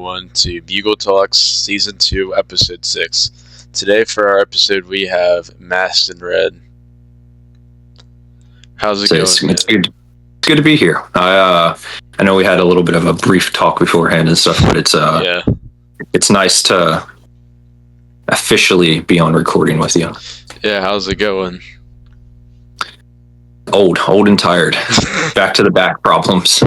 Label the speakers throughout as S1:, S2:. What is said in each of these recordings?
S1: everyone to Bugle Talks Season 2, Episode 6. Today for our episode we have MaskedInRed. How's it going?
S2: It's good to be here. I know we had a little bit of a brief talk beforehand and stuff, but it's nice to officially be on recording with you.
S1: Yeah, how's it going?
S2: Old and tired. Back to the back problems.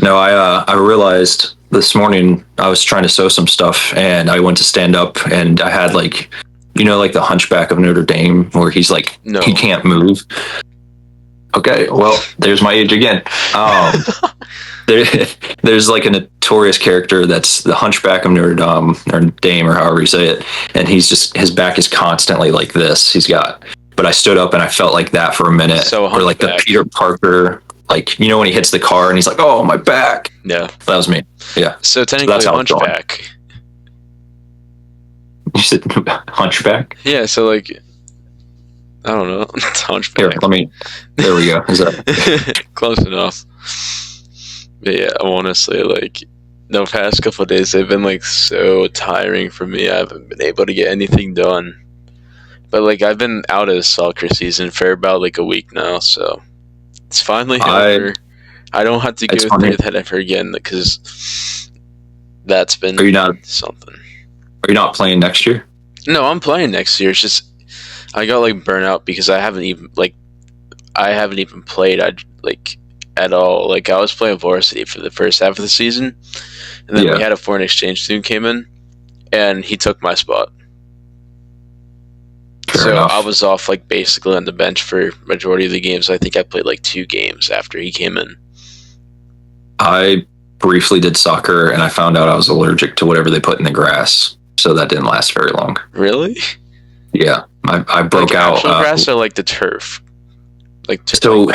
S2: No, I realized this morning I was trying to sew some stuff and I went to stand up and I had like the Hunchback of Notre Dame where he's like, He can't move. Okay, well, there's my age again. There's like a notorious character that's the Hunchback of Notre Dame or however you say it, and his back is constantly like this. But I stood up and I felt like that for a minute.
S1: So
S2: or like the Peter Parker, like when he hits the car and he's like, "Oh, my back."
S1: Yeah,
S2: that was me. Yeah.
S1: So technically, Hunchback.
S2: You said Hunchback?
S1: Yeah. So like, I don't know. It's Hunchback.
S2: Here, there we go. Is that
S1: close enough? But yeah, honestly, like the past couple of days they've been like so tiring for me. I haven't been able to get anything done. But like I've been out of the soccer season for about like a week now, so it's finally over. I don't have to go through that ever again because that's been something.
S2: Are you not playing next year?
S1: No, I'm playing next year. It's just I got like burnt out because I haven't even played at all. Like I was playing varsity for the first half of the season, and then we had a foreign exchange student came in, and he took my spot. Fair enough. I was off like basically on the bench for majority of the games. I think I played like 2 games after he came in.
S2: I briefly did soccer, and I found out I was allergic to whatever they put in the grass, so that didn't last very long.
S1: Really?
S2: Yeah, I broke out.
S1: Actual grass or like the turf?
S2: So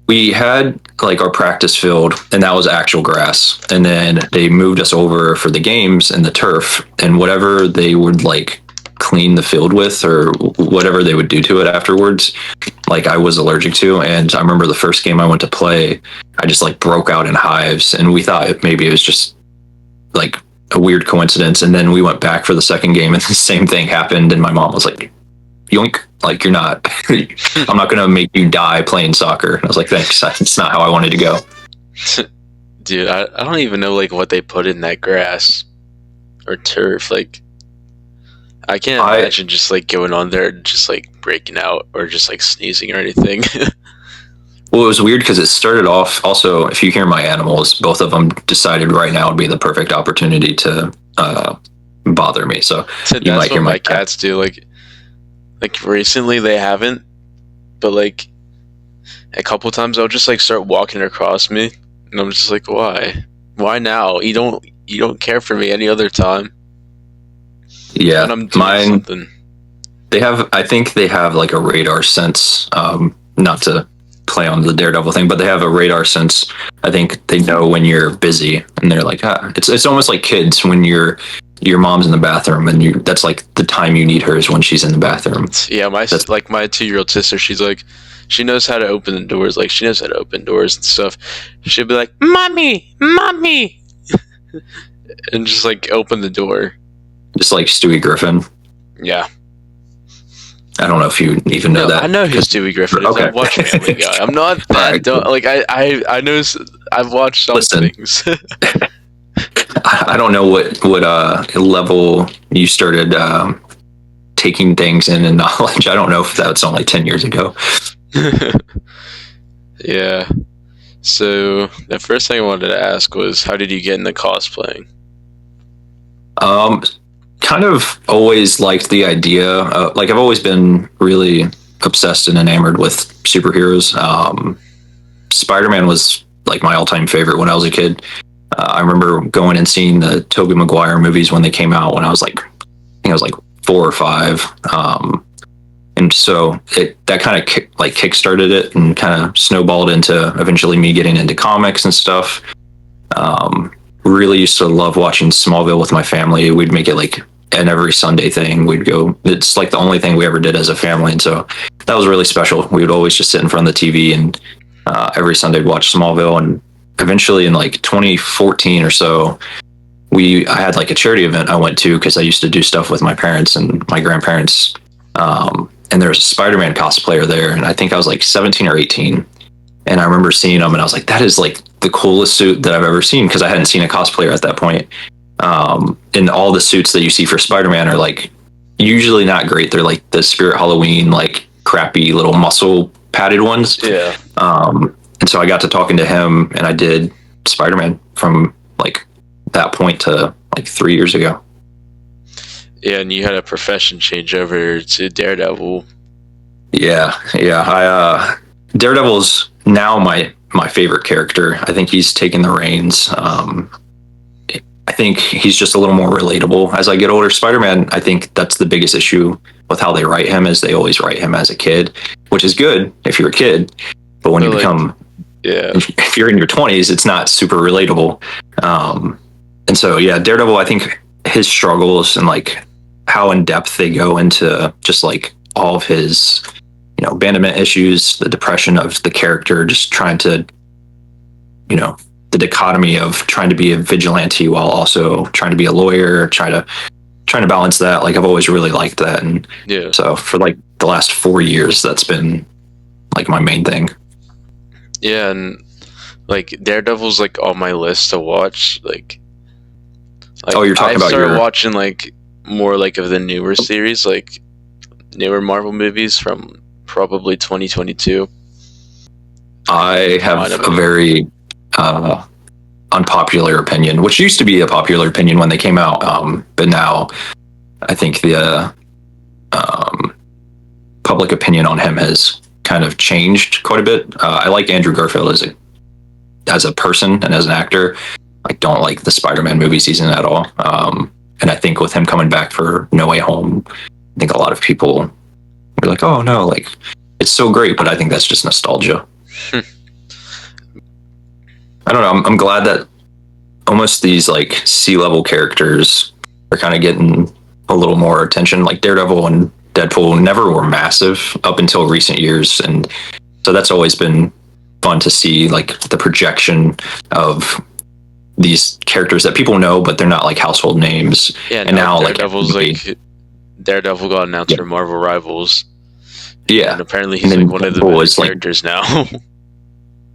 S2: we had like our practice field, and that was actual grass. And then they moved us over for the games and the turf, and whatever they would like clean the field with or whatever they would do to it afterwards, like I was allergic to. And I remember the first game I went to play, I just like broke out in hives, and we thought maybe it was just like a weird coincidence. And then we went back for the second game and the same thing happened, and my mom was like, yoink, like I'm not gonna make you die playing soccer. And I was like, thanks, it's not how I wanted to go.
S1: Dude, I don't even know like what they put in that grass or turf. Like I can't imagine just like going on there and just like breaking out or just like sneezing or anything.
S2: Well, it was weird because it started off. Also, if you hear my animals, both of them decided right now would be the perfect opportunity to bother me. So
S1: you might hear my cats do. Like recently they haven't, but like a couple times I'll just like start walking across me, and I'm just like, why? Why now? You don't care for me any other time.
S2: Yeah,
S1: when I'm doing something.
S2: I think they have like a radar sense. Not to play on the Daredevil thing, but they have a radar sense. I think they know when you're busy, and they're like, it's almost like kids when your mom's in the bathroom, and that's like the time you need her is when she's in the bathroom.
S1: Yeah, my 2-year-old sister, she's like, she knows how to open the doors. Like she knows how to open doors and stuff. She'll be like, mommy, and just like open the door.
S2: Just like Stewie Griffin.
S1: Yeah.
S2: I don't know if you even know that.
S1: I know who Stewie Griffin is. Okay. I've watched Family Guy. I'm not that like I know I've watched some things.
S2: I don't know what level you started taking things in knowledge. I don't know if that's only 10 years ago.
S1: Yeah. So the first thing I wanted to ask was, how did you get into cosplaying?
S2: Kind of always liked the idea. Like I've always been really obsessed and enamored with superheroes. Spider-Man was like my all-time favorite when I was a kid. I remember going and seeing the Tobey Maguire movies when they came out when I think I was like 4 or 5. And so that kind of kickstarted it and kind of snowballed into eventually me getting into comics and stuff. Really used to love watching Smallville with my family. We'd make it like an every Sunday thing. We'd go, it's like the only thing we ever did as a family. And so that was really special. We would always just sit in front of the TV and every Sunday watch Smallville. And eventually in like 2014 or so, I had like a charity event I went to because I used to do stuff with my parents and my grandparents. And there was a Spider-Man cosplayer there, and I think I was like 17 or 18. And I remember seeing him, and I was like, that is like the coolest suit that I've ever seen, because I hadn't seen a cosplayer at that point. And all the suits that you see for Spider-Man are like usually not great. They're like the Spirit Halloween, like crappy little muscle padded ones.
S1: Yeah.
S2: And so I got to talking to him, and I did Spider-Man from like that point to like 3 years ago.
S1: Yeah, and you had a profession change over to Daredevil.
S2: Yeah. Daredevil's now my favorite character. I think he's taken the reins. I think he's just a little more relatable as I get older. Spider-Man, I think that's the biggest issue with how they write him, is they always write him as a kid, which is good if you're a kid. But when you become, if you're in your 20s, it's not super relatable. And so, yeah, Daredevil, I think his struggles and like how in depth they go into just like all of his, abandonment issues, the depression of the character, just trying to, the dichotomy of trying to be a vigilante while also trying to be a lawyer, trying to balance that. Like, I've always really liked that. And so for like the last 4 years, that's been like my main thing.
S1: Yeah. And like Daredevil's like on my list to watch. Like
S2: oh, you're talking about
S1: started watching like more like of the newer series, like newer Marvel movies from probably 2022.
S2: I have a very unpopular opinion, which used to be a popular opinion when they came out, but now I think the public opinion on him has kind of changed quite a bit. I like Andrew Garfield as a person and as an actor. I don't like the Spider-Man movie season at all. And I think with him coming back for No Way Home, I think a lot of people are like, oh no, like it's so great, but I think that's just nostalgia. I don't know. I'm glad that almost these like C-level characters are kind of getting a little more attention. Like Daredevil and Deadpool never were massive up until recent years, and so that's always been fun to see, like the projection of these characters that people know, but they're not like household names.
S1: Yeah,
S2: and now
S1: Daredevil's like Daredevil got announced for Marvel Rivals.
S2: Yeah,
S1: and apparently he's like one of the best characters now.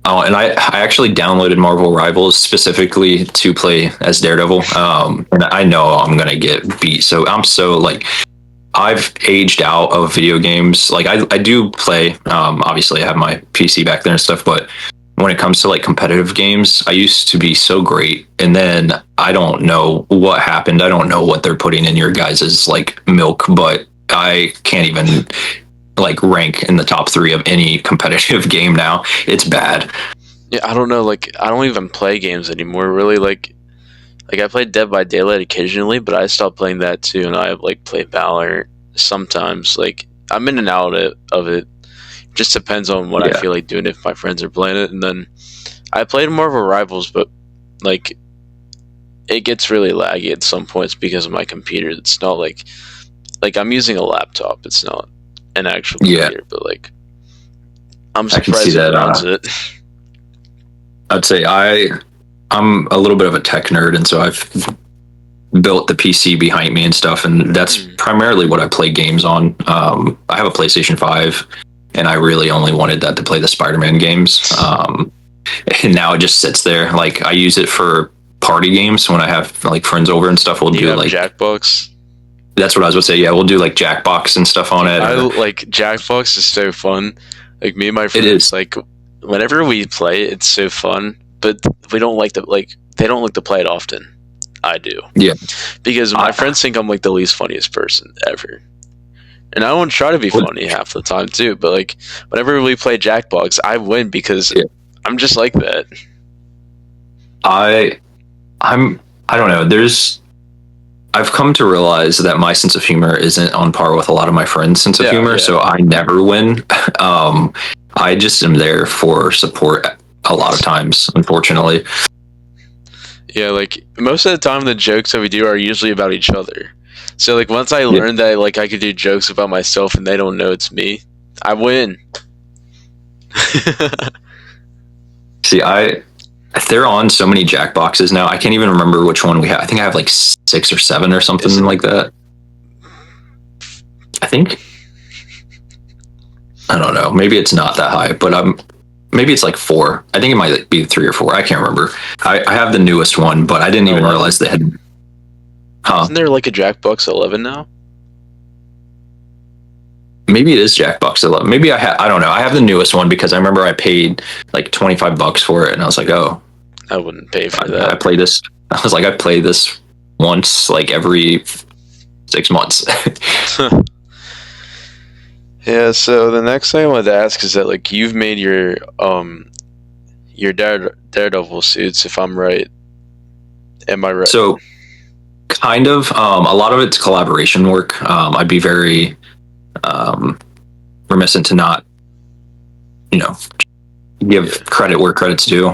S2: Oh, and I actually downloaded Marvel Rivals specifically to play as Daredevil. And I know I'm gonna get beat. So I'm so like, I've aged out of video games. Like I do play. Obviously I have my PC back there and stuff, but when it comes to like competitive games, I used to be so great, and then I don't know what happened. I don't know what they're putting in your guys's like milk, but I can't even like rank in the top 3 of any competitive game now. It's bad.
S1: Yeah, I don't know. Like, I don't even play games anymore. Really, like I play Dead by Daylight occasionally, but I stopped playing that too. And I like play Valorant sometimes. Like, I'm in and out of it. Just depends on what I feel like doing, if my friends are playing it. And then I played Marvel Rivals, but like it gets really laggy at some points because of my computer. It's not like I'm using a laptop. It's not an actual computer, but like I'm surprised it runs it.
S2: I'd say I'm a little bit of a tech nerd, and so I've built the PC behind me and stuff, and that's primarily what I play games on. I have a PlayStation 5, and I really only wanted that to play the Spider-Man games. And now it just sits there. Like, I use it for party games when I have like friends over and stuff. We'll do like Jackbox. That's what I was going to say. Yeah, we'll do like Jackbox and stuff on it.
S1: I like Jackbox is so fun. Like, me and my friends, like whenever we play, it's so fun. But we don't like to they don't like to play it often. I do.
S2: Yeah.
S1: Because my friends think I'm like the least funniest person ever. And I won't try to be funny half the time too, but like whenever we play Jackbox, I win because I'm just like that.
S2: I don't know. I've come to realize that my sense of humor isn't on par with a lot of my friends' sense of humor, so I never win. I just am there for support a lot of times, unfortunately.
S1: Yeah, like most of the time the jokes that we do are usually about each other. So like once I learned that like I could do jokes about myself and they don't know it's me, I win.
S2: See, I they're on so many Jack boxes now. I can't even remember which one we have. I think I have like 6 or 7 or something like that. I think. I don't know. Maybe it's not that high, but maybe it's like 4. I think it might be 3 or 4. I can't remember. I have the newest one, but I didn't even realize they had.
S1: Isn't there like a Jackbox 11 now?
S2: Maybe it is Jackbox 11. Maybe I don't know. I have the newest one because I remember I paid like $25 for it, and I was like, oh,
S1: I wouldn't pay for that.
S2: I play this. I was like, I play this once like every 6 months.
S1: Yeah, so the next thing I wanted to ask is that like you've made your Daredevil suits, if I'm right. Am I right?
S2: So kind of. A lot of it's collaboration work. I'd be very reminiscent to not, give credit where credit's due.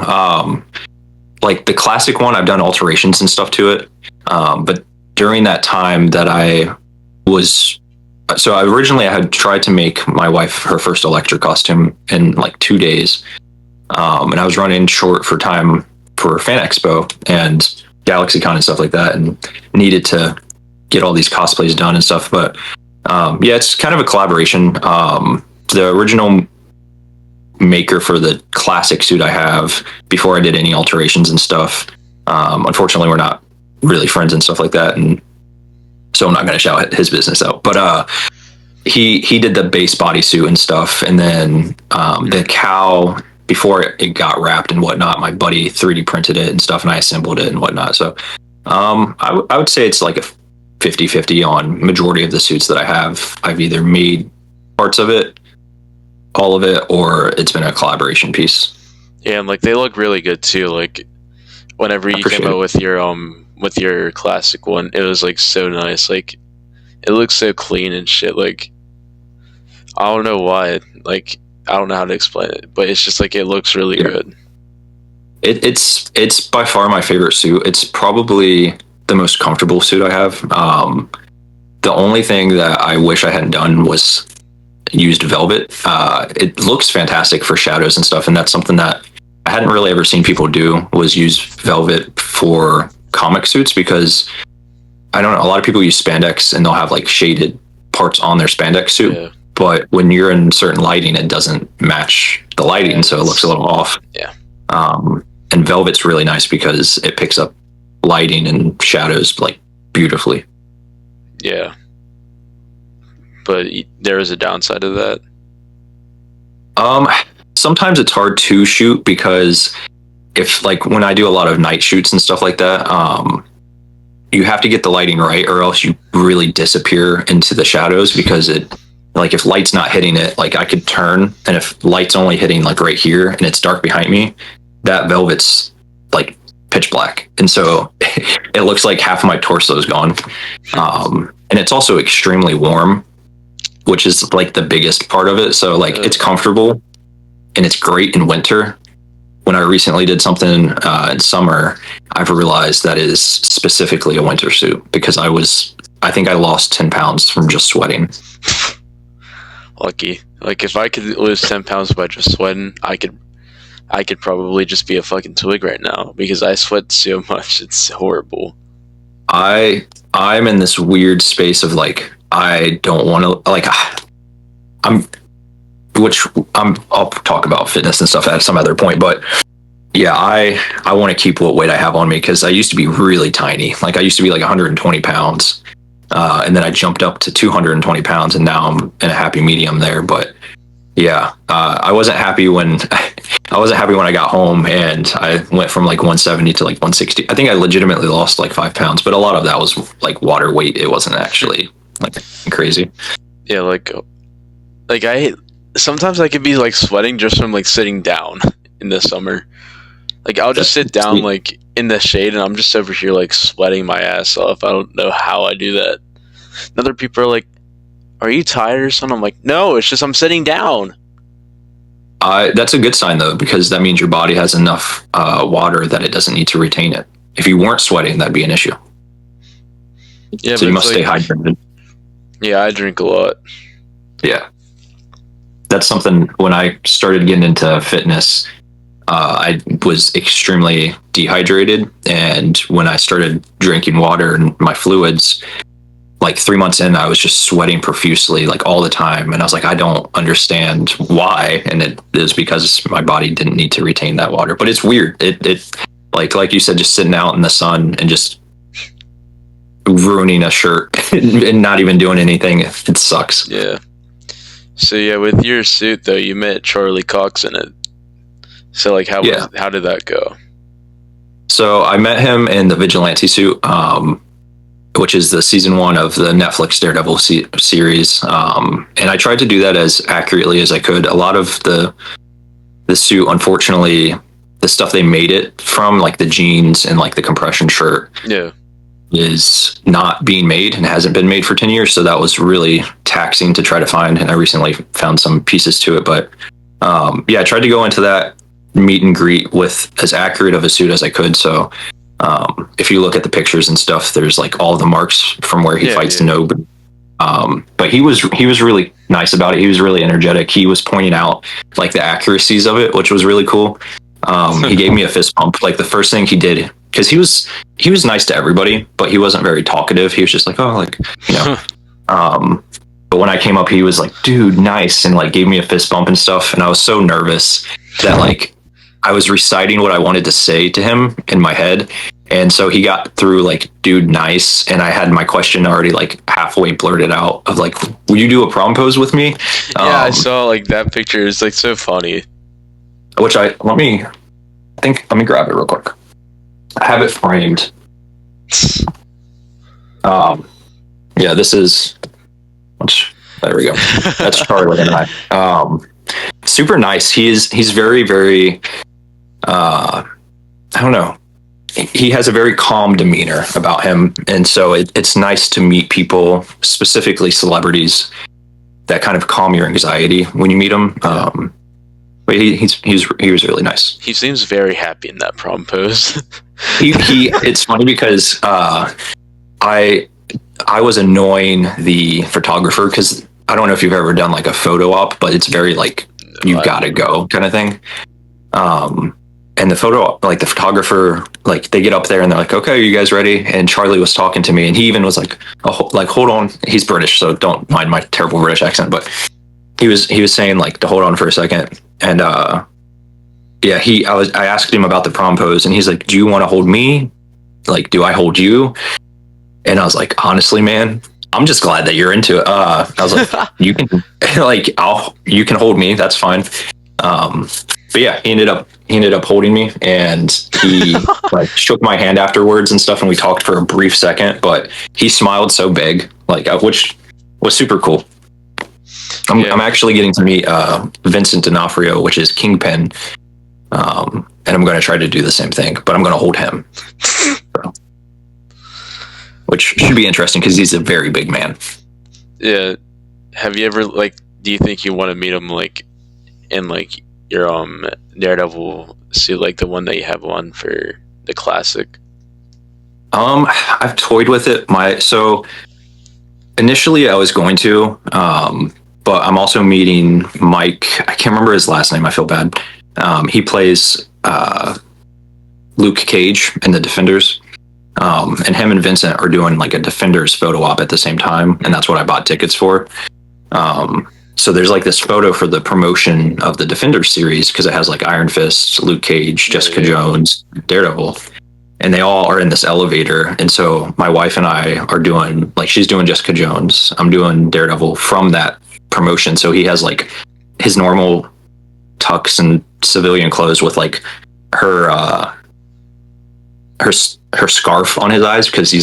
S2: Like the classic one, I've done alterations and stuff to it. But during that time that I had tried to make my wife her first Electra costume in like 2 days. And I was running short for time for Fan Expo and GalaxyCon and stuff like that, and needed to get all these cosplays done and stuff. But yeah, it's kind of a collaboration. The original maker for the classic suit I have, before I did any alterations and stuff, unfortunately we're not really friends and stuff like that, and so I'm not going to shout his business out. But he did the base bodysuit and stuff, and then the cow, before it got wrapped and whatnot, my buddy 3D printed it and stuff, and I assembled it and whatnot. So I would say it's like a 50-50 on majority of the suits that I have. I've either made parts of it, all of it, or it's been a collaboration piece.
S1: Yeah, and like they look really good too. Like whenever you came out with your classic one, it was like so nice. Like it looks so clean and shit. Like I don't know why. Like I don't know how to explain it, but it's just like it looks really good.
S2: It's by far my favorite suit. It's probably the most comfortable suit I have. The only thing that I wish I hadn't done was used velvet. It looks fantastic for shadows and stuff, and that's something that I hadn't really ever seen people do, was use velvet for comic suits, because I don't know, a lot of people use spandex and they'll have like shaded parts on their spandex suit. Yeah. But when you're in certain lighting, it doesn't match the lighting, so it looks a little off.
S1: Yeah.
S2: And velvet's really nice because it picks up lighting and shadows like beautifully.
S1: Yeah. But there is a downside of that.
S2: Sometimes it's hard to shoot, because if like when I do a lot of night shoots and stuff like that, you have to get the lighting right, or else you really disappear into the shadows, because like if light's not hitting it, like I could turn, and if light's only hitting like right here and it's dark behind me, that velvet's like pitch black, and so it looks like half of my torso is gone. And it's also extremely warm, which is like the biggest part of it. So like it's comfortable and it's great in winter. When I recently did something in summer, I've realized that is specifically a winter suit, because I think I lost 10 pounds from just sweating.
S1: Lucky. Like if I could lose 10 pounds by just sweating, I could probably just be a fucking twig right now, because I sweat so much. It's horrible.
S2: I'm in this weird space of like, I don't want to, like, I'll talk about fitness and stuff at some other point, but yeah, I want to keep what weight I have on me, because I used to be really tiny. Like I used to be like 120 pounds. And then I jumped up to 220 pounds, and now I'm in a happy medium there. But yeah, I wasn't happy when I got home and I went from like 170 to like 160. I think I legitimately lost like 5 pounds, but a lot of that was like water weight. It wasn't actually like crazy.
S1: Yeah, like sometimes I could be like sweating just from like sitting down in the summer. Like I'll just sit down like in the shade, and I'm just over here like sweating my ass off. I don't know how I do that. And other people are like, "Are you tired or something?" I'm like, "No, it's just I'm sitting down."
S2: That's a good sign though, because that means your body has enough water that it doesn't need to retain it. If you weren't sweating, that'd be an issue.
S1: Yeah,
S2: so you must stay hydrated.
S1: Yeah, I drink a lot.
S2: Yeah, that's something. When I started getting into fitness, I was extremely dehydrated, and when I started drinking water and my fluids, like 3 months in, I was just sweating profusely, like all the time. And I was like, I don't understand why. And it is because my body didn't need to retain that water. But it's weird. It like you said, just sitting out in the sun and just ruining a shirt and not even doing anything. It sucks.
S1: Yeah. So yeah, with your suit though, you met Charlie Cox in it. So like, how did that go?
S2: So I met him in the Vigilante suit, which is the season 1 of the Netflix Daredevil series. And I tried to do that as accurately as I could. A lot of the suit, unfortunately, the stuff they made it from, like the jeans and like the compression shirt, is not being made and hasn't been made for 10 years. So that was really taxing to try to find. And I recently found some pieces to it. But I tried to go into that meet and greet with as accurate of a suit as I could. So if you look at the pictures and stuff, there's like all the marks from where he fights Nob. But he was really nice about it. He was really energetic. He was pointing out like the accuracies of it, which was really cool. He gave me a fist bump. Like the first thing he did, because he was nice to everybody, but he wasn't very talkative. He was just like, oh, like, you know. But when I came up, he was like, dude, nice, and like gave me a fist bump and stuff. And I was so nervous that like I was reciting what I wanted to say to him in my head. And so he got through like, dude, nice. And I had my question already like halfway blurted out of like, will you do a prom pose with me?
S1: Yeah, I saw like that picture. It's like so funny.
S2: Which let me grab it real quick. I have it framed. This is, there we go. That's Charlie and I. Super nice. He's very, very, I don't know. He has a very calm demeanor about him. And so it's nice to meet people, specifically celebrities, that kind of calm your anxiety when you meet them. But he was really nice.
S1: He seems very happy in that prom pose.
S2: It's funny because I was annoying the photographer because I don't know if you've ever done like a photo op, but it's very like you gotta go kind of thing. And the photographer, like they get up there and they're like, okay, are you guys ready? And Charlie was talking to me and he even was like, hold on. He's British, so don't mind my terrible British accent, but he was saying like to hold on for a second. And I asked him about the prom pose and he's like, do you want to hold me? Like, do I hold you? And I was like, honestly, man, I'm just glad that you're into it. I was like, you can you can hold me. That's fine. But yeah, he ended up holding me and he like shook my hand afterwards and stuff. And we talked for a brief second, but he smiled so big, like, which was super cool. I'm actually getting to meet Vincent D'Onofrio, which is Kingpin. And I'm going to try to do the same thing, but I'm going to hold him. So, which should be interesting because he's a very big man. Yeah.
S1: Have you ever, like, do you think you want to meet him, like, in, like, your Daredevil suit, like the one that you have on for the classic?
S2: I've toyed with it. So initially I was going to, but I'm also meeting Mike. I can't remember his last name. I feel bad. He plays Luke Cage in the Defenders. And him and Vincent are doing like a Defenders photo op at the same time. And that's what I bought tickets for. So there's like this photo for the promotion of the Defenders series because it has like Iron Fist, Luke Cage, Jessica Jones, Daredevil. And they all are in this elevator. And so my wife and I are doing, like, she's doing Jessica Jones. I'm doing Daredevil from that promotion. So he has like his normal tux and civilian clothes with like her scarf on his eyes because he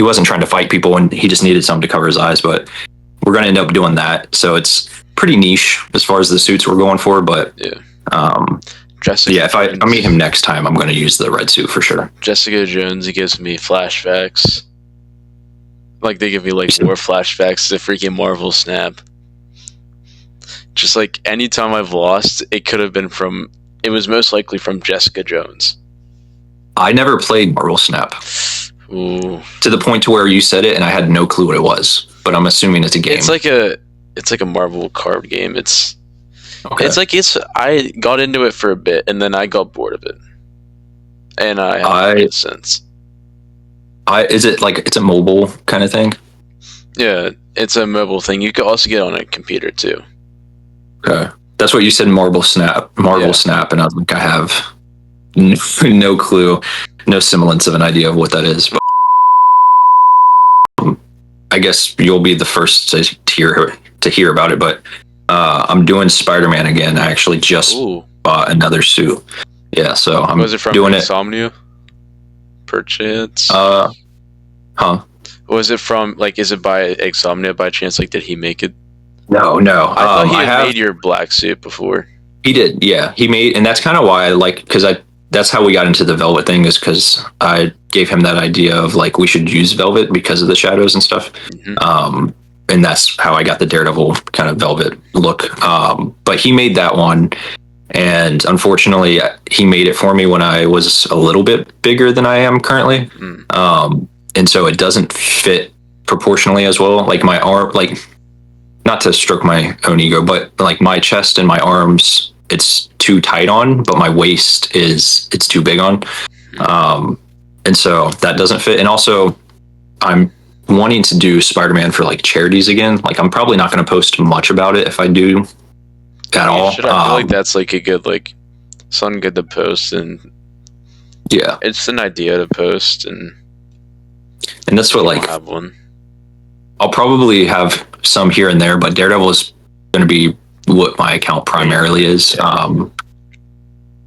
S2: wasn't trying to fight people and he just needed something to cover his eyes. But we're going to end up doing that. So it's pretty niche as far as the suits we're going for. But
S1: Jessica
S2: if I meet him next time, I'm going to use the red suit for sure.
S1: Jessica Jones, he gives me flashbacks. Like, they give me, like, more flashbacks to freaking Marvel Snap. Just, like, anytime I've lost, it was most likely from Jessica Jones.
S2: I never played Marvel Snap.
S1: Ooh.
S2: To the point to where you said it, and I had no clue what it was. But I'm assuming it's a game.
S1: It's like a Marvel card game.
S2: Okay.
S1: I got into it for a bit and then I got bored of it, and I haven't played it since.
S2: Is it like it's a mobile kind of thing?
S1: Yeah, it's a mobile thing. You could also get on a computer too.
S2: Okay, that's what you said. Marble Snap,
S1: Yeah.
S2: and I was like, I have no clue, no semblance of an idea of what that is. But I guess you'll be the first to hear about it. But I'm doing Spider-Man again. I actually just bought another suit. Yeah, so I'm
S1: Was it from
S2: doing
S1: Insomnia? Perchance?
S2: Huh?
S1: Was it from, like, is it by Insomnia by chance? Like, did he make it?
S2: No.
S1: I thought he had made your black suit before.
S2: He did, yeah. He made, and that's kind of why I like, because that's how we got into the Velvet thing, is because I gave him that idea of like we should use Velvet because of the shadows and stuff. Mm-hmm. And that's how I got the Daredevil kind of Velvet look. But he made that one, and unfortunately, he made it for me when I was a little bit bigger than I am currently. And so it doesn't fit proportionally as well. Like my arm, like, not to stroke my own ego, but like my chest and my arms, it's too tight on, but my waist it's too big on. And so that doesn't fit. And also I'm wanting to do Spider-Man for like charities again. Like I'm probably not going to post much about it if I do at all.
S1: I feel like that's like a good, like, something good to post, and
S2: yeah,
S1: it's an idea to post, and
S2: that's what, like,
S1: have one.
S2: I'll probably have some here and there, but Daredevil is going to be what my account primarily is.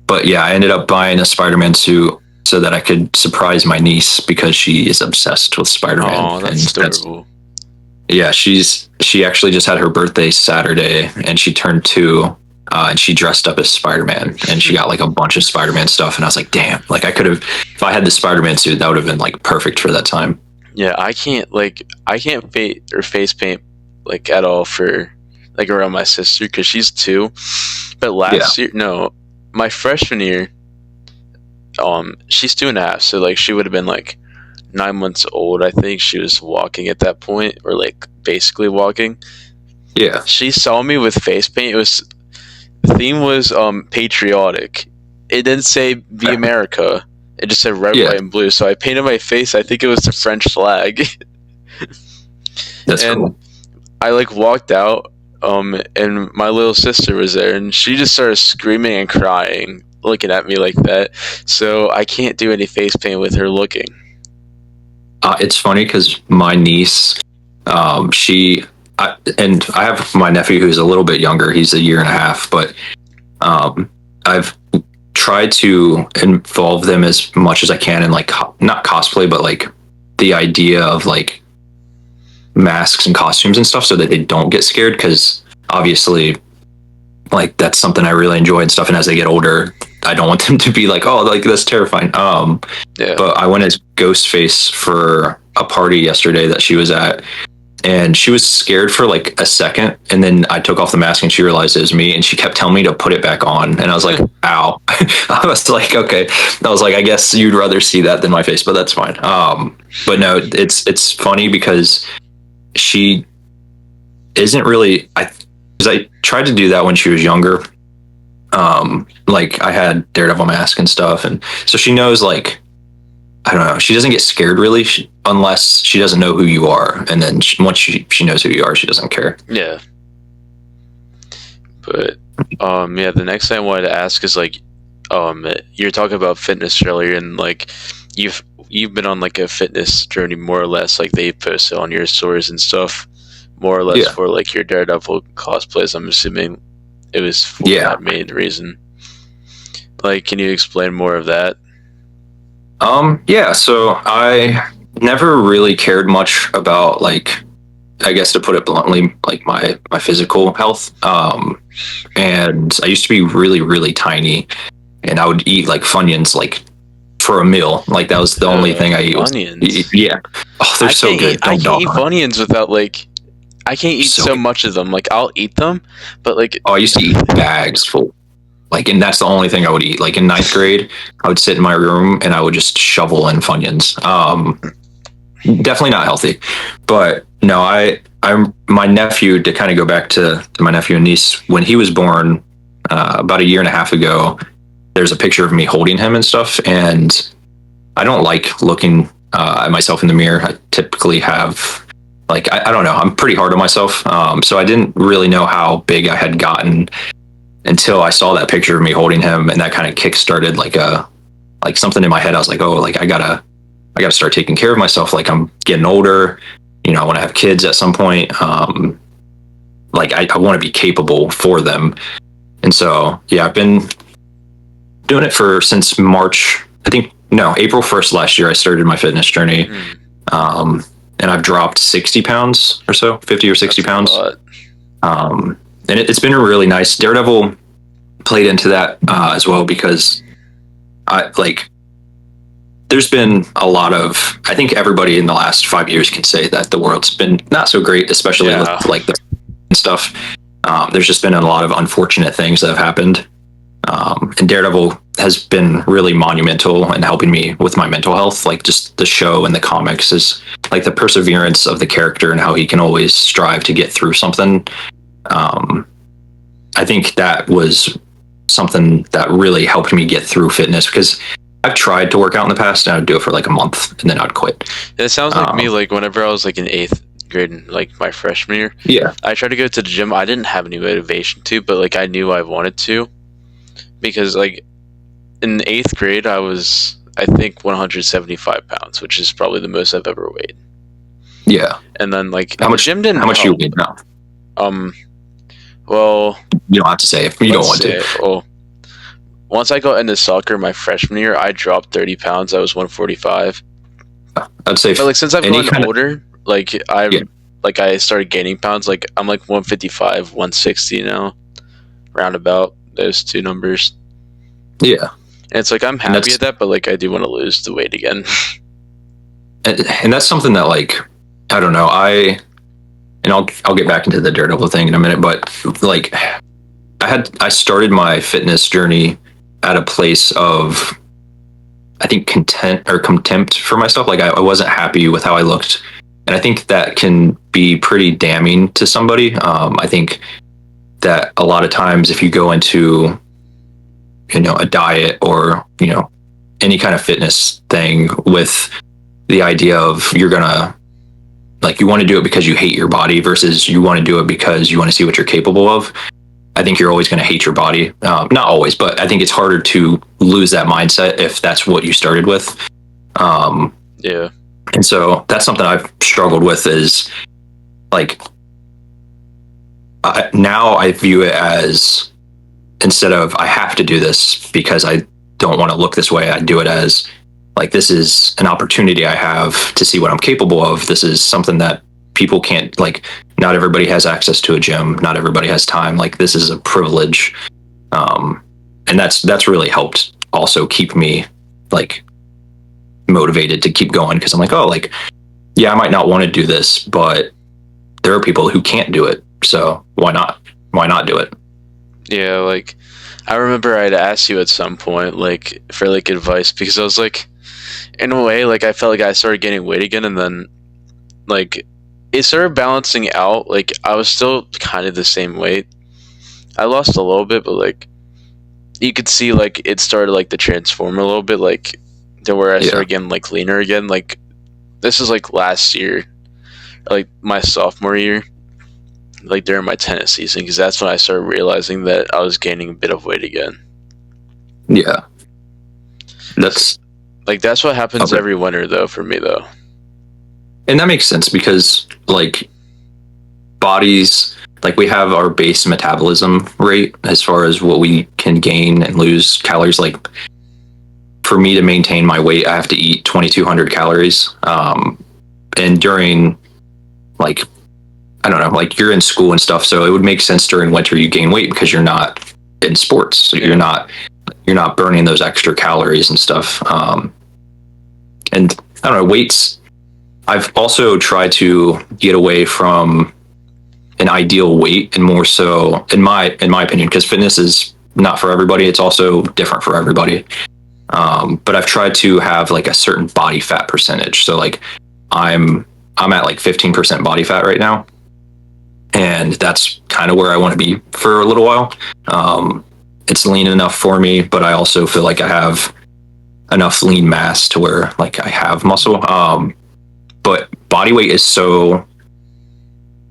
S2: But yeah, I ended up buying a Spider-Man suit so that I could surprise my niece because she is obsessed with Spider-Man.
S1: Oh, that's adorable.
S2: Yeah, she actually just had her birthday Saturday, and she turned 2, and she dressed up as Spider-Man, and she got like a bunch of Spider-Man stuff, and I was like, damn, like I could have, if I had the Spider-Man suit, that would have been like perfect for that time.
S1: Yeah, I can't face paint like at all for like around my sister because she's 2. But my freshman year, she's 2.5, so like she would have been like 9 months old. I think she was walking at that point, or like basically walking.
S2: Yeah,
S1: she saw me with face paint. The theme was patriotic. It didn't say "Be America." It just said red, white, and blue. So I painted my face. I think it was the French flag.
S2: That's cool.
S1: I like walked out, and my little sister was there, and she just started screaming and crying, looking at me like that. So I can't do any face paint with her looking.
S2: It's funny because my niece, and I have my nephew who's a little bit younger. He's 1.5 years, but I've tried to involve them as much as I can in like not cosplay, but like the idea of like masks and costumes and stuff, so that they don't get scared. Because obviously, like that's something I really enjoy and stuff. And as they get older, I don't want them to be like, oh, like that's terrifying. But I went as Ghostface for a party yesterday that she was at, and she was scared for like a second, and then I took off the mask and she realized it was me, and she kept telling me to put it back on, and I was like, ow. I was like, okay. I was like, I guess you'd rather see that than my face, but that's fine. But no, it's funny because she isn't really, because I tried to do that when she was younger. Like I had Daredevil mask and stuff, and so she knows, like, I don't know, she doesn't get scared really, unless she doesn't know who you are, and then once she knows who you are, she doesn't care.
S1: Yeah. But the next thing I wanted to ask is like, you're talking about fitness earlier, and like you've been on like a fitness journey more or less, like they posted on your stories and stuff, more or less for like your Daredevil cosplays. I'm assuming it was for that main reason. Like, can you explain more of that?
S2: So I never really cared much about, like, I guess to put it bluntly, like my physical health. And I used to be really, really tiny, and I would eat like Funyuns like for a meal. Like that was the only thing I eat.
S1: Funyuns.
S2: Yeah. Oh, they're so good.
S1: I can't eat Funyuns without like, I can't eat so much of them. Like I'll eat them, but like,
S2: I used to eat bags full. Like, and that's the only thing I would eat. Like in 9th grade, I would sit in my room and I would just shovel in Funyuns. Definitely not healthy, but no, I'm my nephew, to kind of go back to my nephew and niece, when he was born, about a year and a half ago, there's a picture of me holding him and stuff. And I don't like looking at myself in the mirror. I typically have, like, I don't know, I'm pretty hard on myself. So I didn't really know how big I had gotten until I saw that picture of me holding him. And that kind of kickstarted like something in my head. I was like, oh, like I gotta start taking care of myself. Like I'm getting older, you know, I want to have kids at some point. Like I want to be capable for them. And so, yeah, I've been doing it since March, I think, no, April 1st last year, I started my fitness journey. And I've dropped 60 pounds or so, 50 or 60 pounds. And it's been really nice. Daredevil played into that as well, because there's been a lot of, I think everybody in the last 5 years can say that the world's been not so great, especially with like the stuff. There's just been a lot of unfortunate things that have happened. And Daredevil has been really monumental in helping me with my mental health. Like just the show and the comics is like the perseverance of the character and how he can always strive to get through something. I think that was something that really helped me get through fitness, because I've tried to work out in the past and I would do it for like a month and then I'd quit.
S1: It sounds like me, like whenever I was like in 8th grade and like my freshman year, I tried to go to the gym. I didn't have any motivation to, but like I knew I wanted to, because like in 8th grade I was, I think, 175 pounds, which is probably the most I've ever weighed.
S2: Yeah.
S1: And then like how much
S2: you weigh now?
S1: Well,
S2: you don't have to say if you don't want to.
S1: Well, once I got into soccer my freshman year, I dropped 30 pounds. I was 145.
S2: I'd say,
S1: but like since I've gotten older, like I started gaining pounds. Like I'm like 155, 160 now, roundabout those two numbers.
S2: Yeah,
S1: and it's like I'm happy at that, but like I do want to lose the weight again.
S2: and that's something that, like, I don't know. I'll get back into the Daredevil thing in a minute, but like I started my fitness journey at a place of, I think, contempt for myself. Like I wasn't happy with how I looked. And I think that can be pretty damning to somebody. I think that a lot of times if you go into, you know, a diet or, you know, any kind of fitness thing with the idea of you're gonna, like, you want to do it because you hate your body versus you want to do it because you want to see what you're capable of, I think you're always going to hate your body. Not always, but I think it's harder to lose that mindset if that's what you started with.
S1: Yeah.
S2: And so that's something I've struggled with, is like, now I view it as, instead of I have to do this because I don't want to look this way, I do it as like, this is an opportunity I have to see what I'm capable of. This is something that people can't, like, not everybody has access to a gym. Not everybody has time. Like, this is a privilege. And that's really helped also keep me, like, motivated to keep going. Cause I'm like, oh, like, yeah, I might not want to do this, but there are people who can't do it. So why not do it?
S1: Yeah. Like, I remember I'd ask you at some point, like, for like advice, because I was like, in a way, like, I felt like I started gaining weight again, and then like it started balancing out. Like I was still kind of the same weight. I lost a little bit, but like you could see like it started like to transform a little bit, like to where I started getting like leaner again. Like this is like last year, like my sophomore year, like during my tennis season, because that's when I started realizing that I was gaining a bit of weight again.
S2: Yeah, that's
S1: what happens every winter though for me though.
S2: And that makes sense, because like bodies, like we have our base metabolism rate as far as what we can gain and lose calories. Like for me to maintain my weight, I have to eat 2,200 calories. And during, like, I don't know, like you're in school and stuff, so it would make sense during winter you gain weight because you're not in sports, so you're not burning those extra calories and stuff. And I don't know, weights. I've also tried to get away from an ideal weight, and more so, in my opinion, because fitness is not for everybody. It's also different for everybody. But I've tried to have like a certain body fat percentage. So like I'm at like 15% body fat right now, and that's kind of where I want to be for a little while. it's lean enough for me, but I also feel like I have enough lean mass to where like I have muscle. But body weight is so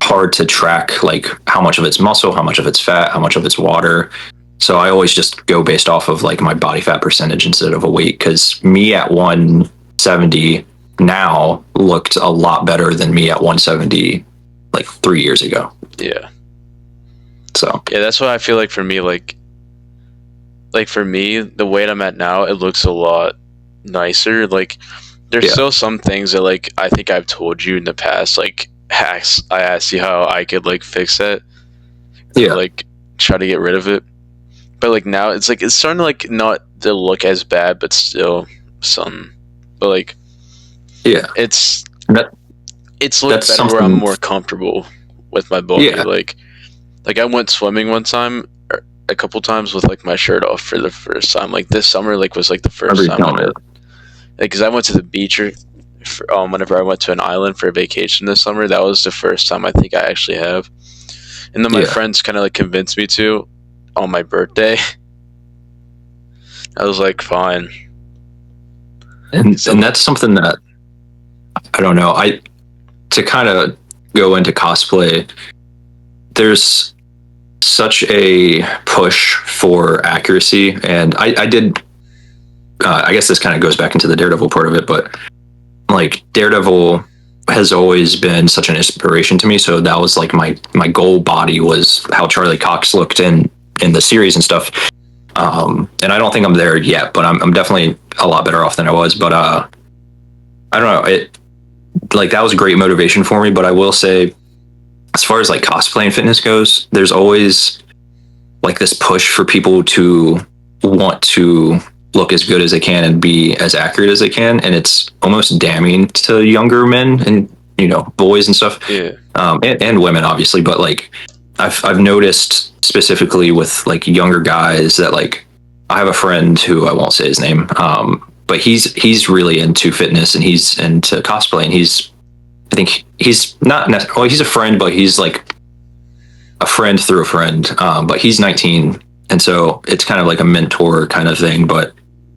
S2: hard to track, like how much of it's muscle, how much of it's fat, how much of it's water. So I always just go based off of like my body fat percentage instead of a weight, because me at 170 now looked a lot better than me at 170 like 3 years ago.
S1: Yeah.
S2: So
S1: Yeah, that's what I feel like for me. Like for me, the weight I'm at now, it looks a lot nicer. Like there's still some things that like I think I've told you in the past, like hacks. I asked you how I could like fix it.
S2: Yeah.
S1: Like try to get rid of it. But like now it's like it's starting to like not to look as bad, but still some. But like it's looked better where I'm more comfortable with my body.
S2: Yeah.
S1: Like I went swimming one time, or a couple times with like my shirt off for the first time. Like this summer, like was like the first time I did. Because I went to the beach whenever I went to an island for a vacation this summer. That was the first time I think I actually have. And then my friends kind of like convinced me to on my birthday. I was like, fine.
S2: And that's something that I don't know. To kind of go into cosplay, there's such a push for accuracy, and I did. I guess this kind of goes back into the Daredevil part of it, but like Daredevil has always been such an inspiration to me. So that was like my goal body was how Charlie Cox looked in the series and stuff. And I don't think I'm there yet, but I'm definitely a lot better off than I was. But I don't know. It like that was a great motivation for me. But I will say, as far as like cosplay and fitness goes, there's always like this push for people to want to look as good as they can and be as accurate as they can, and it's almost damning to younger men and boys and stuff. And women obviously, but like I've noticed specifically with like younger guys that like I have a friend who I won't say his name, but he's really into fitness and he's into cosplay, and I think he's not well, he's a friend, but he's like a friend through a friend, but he's 19, and so it's kind of like a mentor kind of thing. But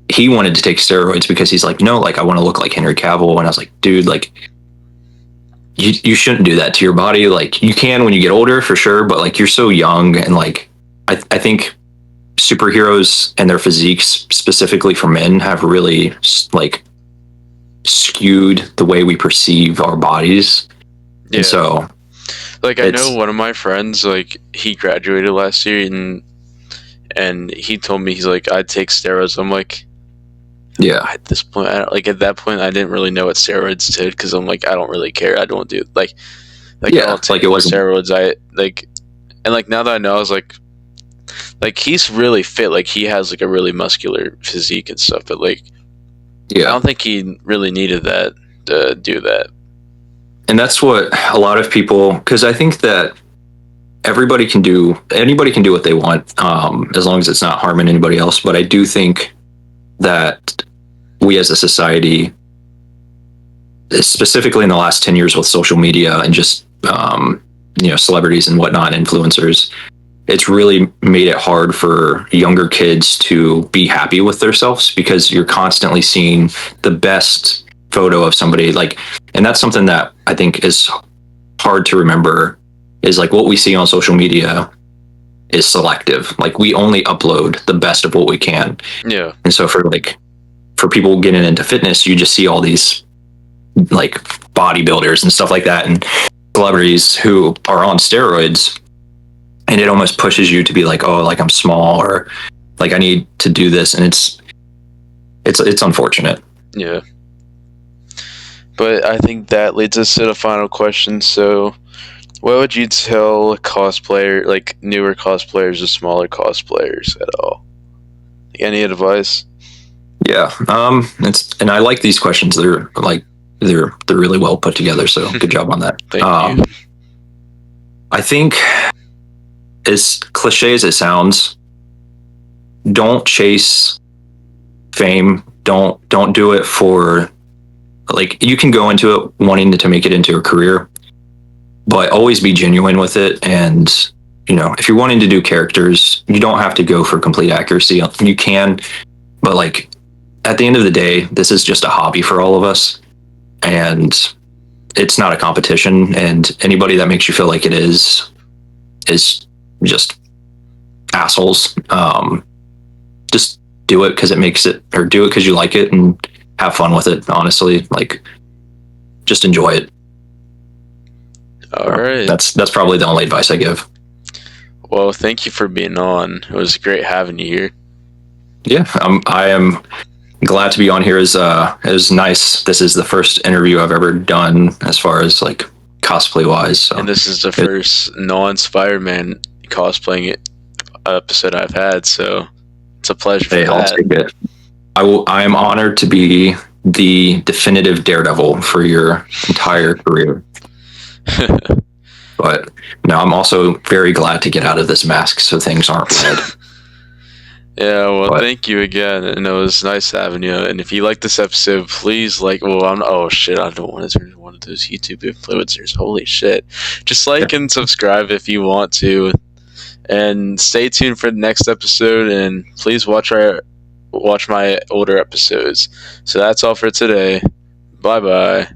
S2: he wanted to take steroids because he's like, no, like I want to look like Henry Cavill. And I was like, dude, like you shouldn't do that to your body. Like you can when you get older for sure, but like you're so young, and like I think superheroes and their physiques specifically for men have really like skewed the way we perceive our bodies. And so
S1: like I know one of my friends, like he graduated last year, and he told me, he's like, I'd take steroids. I'm like, at this point, at that point I didn't really know what steroids did, because I'm like, I don't really care. I don't do like I don't take
S2: like it wasn't
S1: steroids. I like, and like now that I know, I was like he's really fit. Like he has like a really muscular physique and stuff, but like I don't think he really needed that to do that.
S2: And that's what a lot of people, because I think that anybody can do what they want, as long as it's not harming anybody else. But I do think that we as a society, specifically in the last 10 years with social media and just celebrities and whatnot, influencers, it's really made it hard for younger kids to be happy with themselves, because you're constantly seeing the best photo of somebody, like, and that's something that I think is hard to remember, is like what we see on social media is selective. Like we only upload the best of what we can.
S1: Yeah.
S2: And so for people getting into fitness, you just see all these like bodybuilders and stuff like that, and celebrities who are on steroids, and it almost pushes you to be like, oh, like I'm small, or like I need to do this, and it's unfortunate.
S1: Yeah. But I think that leads us to the final question. So what would you tell like newer cosplayers or smaller cosplayers at all? Any advice?
S2: Yeah. And I like these questions. They're really well put together. So good job on that.
S1: Thank you.
S2: I think, as cliche as it sounds, don't chase fame. Don't do it for, like, you can go into it wanting to make it into a career, but always be genuine with it. And if you're wanting to do characters, you don't have to go for complete accuracy. You can, but like at the end of the day, this is just a hobby for all of us, and it's not a competition. And anybody that makes you feel like it is just assholes. Just do it because it makes it, or do it because you like it, and have fun with it. Honestly, like just enjoy it.
S1: All right.
S2: That's probably the only advice I give.
S1: Well, thank you for being on. It was great having you here.
S2: Yeah, I am glad to be on here. Is nice. This is the first interview I've ever done as far as like cosplay wise. So.
S1: And this is the first non-Spider-Man cosplaying episode I've had, so it's a pleasure.
S2: Hey, I'll take it. I am honored to be the definitive Daredevil for your entire career. But no, I'm also very glad to get out of this mask so things aren't red.
S1: Yeah, well, thank you again, and it was nice having you. And if you like this episode, please oh shit, I don't want to turn into one of those YouTube influencers. Holy shit. Just like and subscribe if you want to. And stay tuned for the next episode, and please watch my older episodes. So that's all for today. Bye-bye.